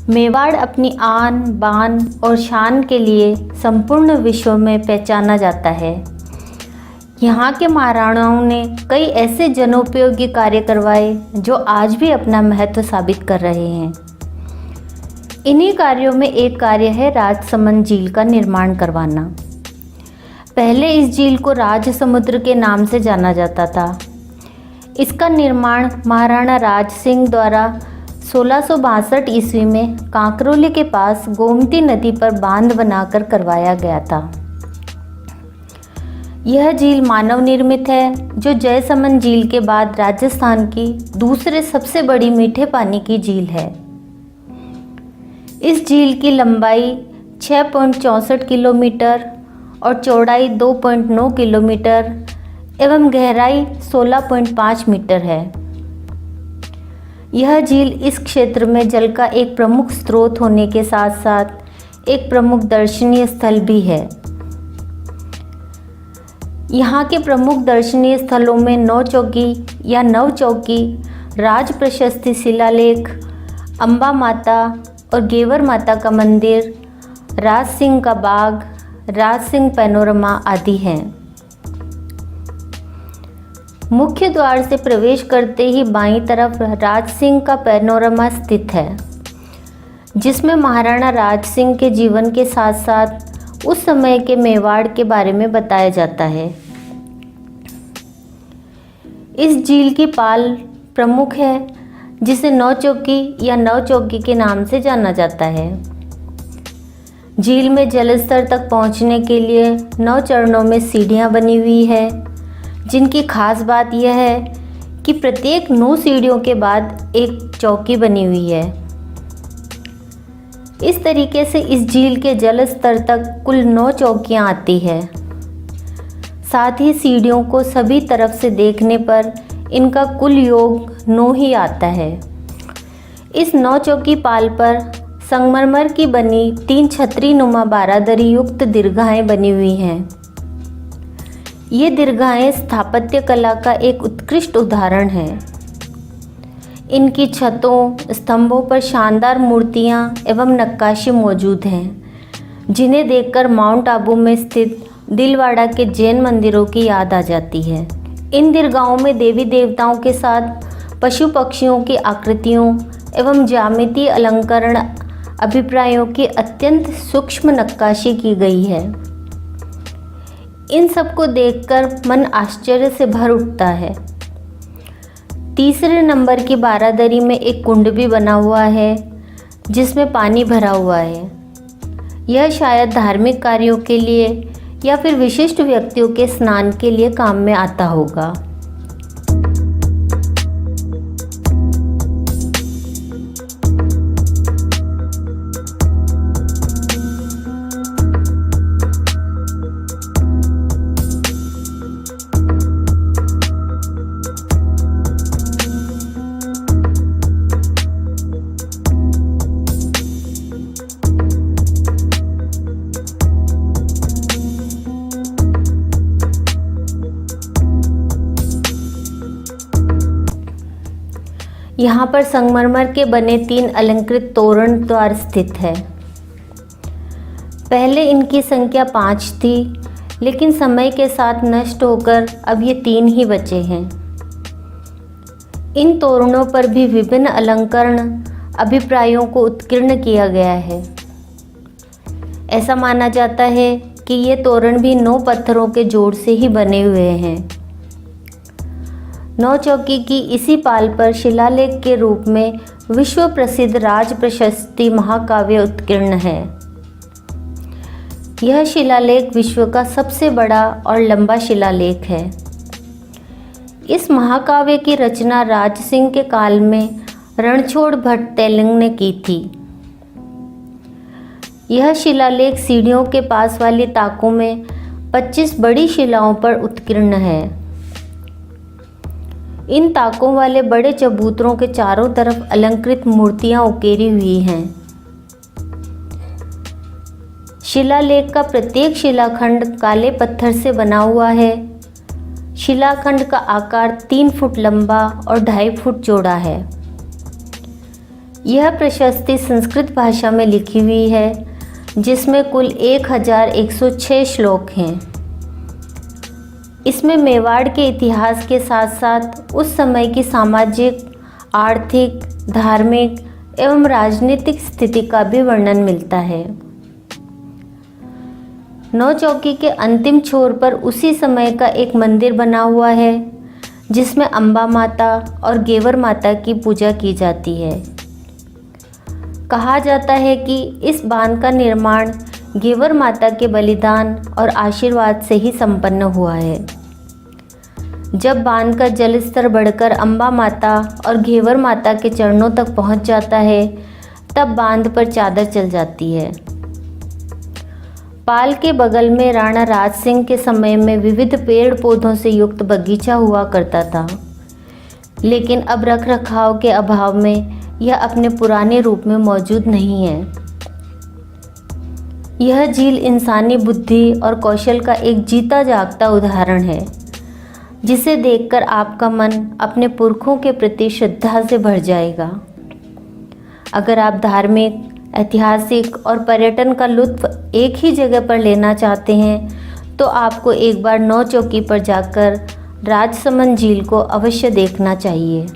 मेवाड़ अपनी आन बान और शान के लिए संपूर्ण विश्व में पहचाना जाता है। यहाँ के महाराणाओं ने कई ऐसे जनोपयोगी कार्य करवाए जो आज भी अपना महत्व साबित कर रहे हैं। इन्हीं कार्यों में एक कार्य है राजसमंद झील का निर्माण करवाना। पहले इस झील को राजसमुद्र के नाम से जाना जाता था। इसका निर्माण महाराणा राज सिंह द्वारा 1662 ईस्वी में कांकरोली के पास गोमती नदी पर बांध बनाकर करवाया गया था। यह झील मानव निर्मित है, जो जयसमंद झील के बाद राजस्थान की दूसरे सबसे बड़ी मीठे पानी की झील है। इस झील की लंबाई 6.64 किलोमीटर और चौड़ाई 2.9 किलोमीटर एवं गहराई 16.5 मीटर है। यह झील इस क्षेत्र में जल का एक प्रमुख स्रोत होने के साथ साथ एक प्रमुख दर्शनीय स्थल भी है। यहाँ के प्रमुख दर्शनीय स्थलों में नौचौकी या नवचौकी, राज प्रशस्ति शिलालेख, अम्बा माता और गेवर माता का मंदिर, राज सिंह का बाग, राज सिंह पैनोरमा आदि हैं। मुख्य द्वार से प्रवेश करते ही बाईं तरफ राज सिंह का पैनोरमा स्थित है, जिसमें महाराणा राज सिंह के जीवन के साथ साथ उस समय के मेवाड़ के बारे में बताया जाता है। इस झील की पाल प्रमुख है, जिसे नौचौकी या नवचौकी के नाम से जाना जाता है। झील में जलस्तर तक पहुंचने के लिए 9 चरणों में सीढ़ियां बनी हुई है, जिनकी खास बात यह है कि प्रत्येक 9 सीढ़ियों के बाद एक चौकी बनी हुई है। इस तरीके से इस झील के जल स्तर तक कुल 9 चौकियां आती है। साथ ही सीढ़ियों को सभी तरफ से देखने पर इनका कुल योग 9 ही आता है। इस 9 चौकी पाल पर संगमरमर की बनी 3 छतरी नुमा बारादरी युक्त दीर्घाएं बनी हुई हैं। ये दीर्घाएं स्थापत्य कला का एक उत्कृष्ट उदाहरण है। इनकी छतों, स्तंभों पर शानदार मूर्तियां एवं नक्काशी मौजूद हैं, जिन्हें देखकर माउंट आबू में स्थित दिलवाड़ा के जैन मंदिरों की याद आ जाती है। इन दीर्घाओं में देवी देवताओं के साथ पशु पक्षियों की आकृतियों एवं ज्यामितीय अलंकरण अभिप्रायों की अत्यंत सूक्ष्म नक्काशी की गई है। इन सबको देखकर मन आश्चर्य से भर उठता है। तीसरे नंबर की बारादरी में एक कुंड भी बना हुआ है, जिसमें पानी भरा हुआ है। यह शायद धार्मिक कार्यों के लिए या फिर विशिष्ट व्यक्तियों के स्नान के लिए काम में आता होगा। यहाँ पर संगमरमर के बने 3 अलंकृत तोरण द्वार स्थित है। पहले इनकी संख्या 5 थी, लेकिन समय के साथ नष्ट होकर अब ये 3 ही बचे हैं। इन तोरणों पर भी विभिन्न अलंकरण अभिप्रायों को उत्कीर्ण किया गया है। ऐसा माना जाता है कि ये तोरण भी 9 पत्थरों के जोड़ से ही बने हुए हैं। नौचौकी की इसी पाल पर शिलालेख के रूप में विश्व प्रसिद्ध राज प्रशस्ति महाकाव्य उत्कीर्ण है। यह शिलालेख विश्व का सबसे बड़ा और लंबा शिलालेख है। इस महाकाव्य की रचना राज सिंह के काल में रणछोड़ भट्ट तेलंग ने की थी। यह शिलालेख सीढ़ियों के पास वाली ताकों में 25 बड़ी शिलाओं पर उत्कीर्ण है। इन ताकों वाले बड़े चबूतरों के चारों तरफ अलंकृत मूर्तियां उकेरी हुई हैं। शिलालेख का प्रत्येक शिलाखंड काले पत्थर से बना हुआ है। शिलाखंड का आकार 3 फुट लंबा और 2.5 फुट चौड़ा है। यह प्रशस्ति संस्कृत भाषा में लिखी हुई है, जिसमें कुल 1106 श्लोक हैं। इसमें मेवाड़ के इतिहास के साथ साथ उस समय की सामाजिक, आर्थिक, धार्मिक एवं राजनीतिक स्थिति का भी वर्णन मिलता है। नौचौकी के अंतिम छोर पर उसी समय का एक मंदिर बना हुआ है, जिसमें अम्बा माता और गेवर माता की पूजा की जाती है। कहा जाता है कि इस बांध का निर्माण गेवर माता के बलिदान और आशीर्वाद से ही संपन्न हुआ है। जब बांध का जल स्तर बढ़कर अम्बा माता और घेवर माता के चरणों तक पहुंच जाता है, तब बांध पर चादर चल जाती है। पाल के बगल में राणा राज सिंह के समय में विविध पेड़ पौधों से युक्त बगीचा हुआ करता था, लेकिन अब रख रखाव के अभाव में यह अपने पुराने रूप में मौजूद नहीं है। यह झील इंसानी बुद्धि और कौशल का एक जीता जागता उदाहरण है, जिसे देखकर आपका मन अपने पुरखों के प्रति श्रद्धा से भर जाएगा। अगर आप धार्मिक, ऐतिहासिक और पर्यटन का लुत्फ एक ही जगह पर लेना चाहते हैं, तो आपको एक बार नौचौकी पर जाकर राजसमंद झील को अवश्य देखना चाहिए।